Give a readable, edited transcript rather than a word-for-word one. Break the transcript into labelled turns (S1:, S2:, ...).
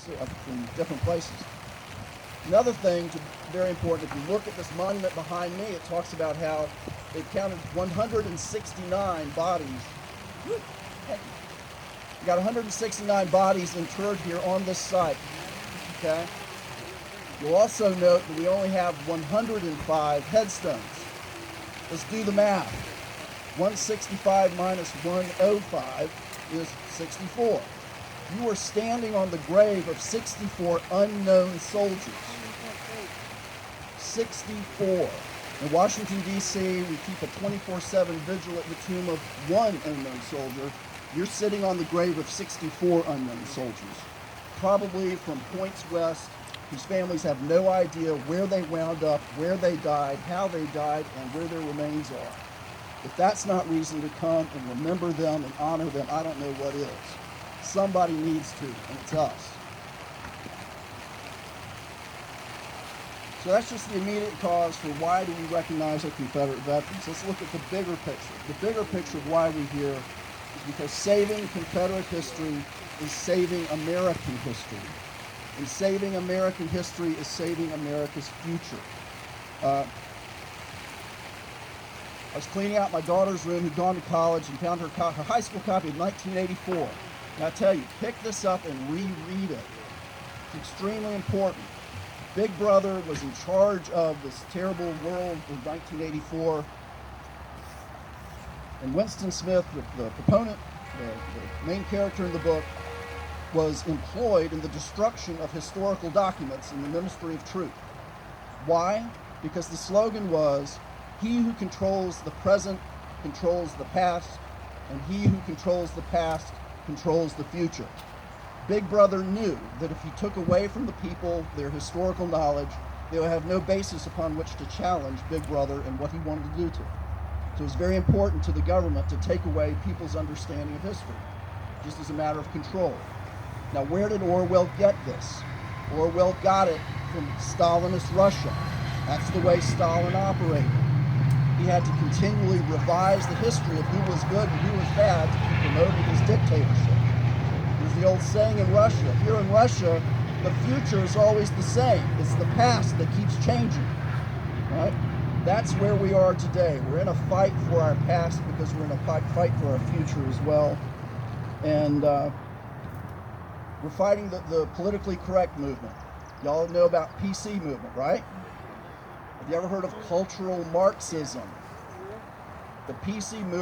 S1: from different places. Another thing, very important, if you look at this monument behind me, it talks about how they've counted 169 bodies. You got 169 bodies interred here on this site. Okay? You'll also note that we only have 105 headstones. Let's do the math. 165 minus 105 is 64. You are standing on the grave of 64 unknown soldiers. 64. In Washington, D.C., we keep a 24/7 vigil at the tomb of one unknown soldier. You're sitting on the grave of 64 unknown soldiers, probably from points west, whose families have no idea where they wound up, where they died, how they died, and where their remains are. If that's not reason to come and remember them and honor them, I don't know what is. Somebody needs to, and it's us. So that's just the immediate cause for why do we recognize our Confederate veterans. Let's look at the bigger picture. The bigger picture of why we're here is because saving Confederate history is saving American history. And saving American history is saving America's future. I was cleaning out my daughter's room, who'd gone to college, and found her high school copy of 1984. And I tell you, pick this up and reread it. It's extremely important. Big Brother was in charge of this terrible world in 1984. And Winston Smith, the proponent, the main character in the book, was employed in the destruction of historical documents in the Ministry of Truth. Why? Because the slogan was, "He who controls the present controls the past, and he who controls the past controls the future." Big Brother knew that if he took away from the people their historical knowledge, they would have no basis upon which to challenge Big Brother and what he wanted to do to them. So it was very important to the government to take away people's understanding of history, just as a matter of control. Now, where did Orwell get this? Orwell got it from Stalinist Russia. That's the way Stalin operated. He had to continually revise the history of who was good and who was bad to keep promoting his dictatorship. There's the old saying in Russia, if you're in Russia, the future is always the same. It's the past that keeps changing, right? That's where we are today. We're in a fight for our past because we're in a fight for our future as well. And we're fighting the politically correct movement. Y'all know about PC movement, right? Have you ever heard of cultural Marxism? The PC movement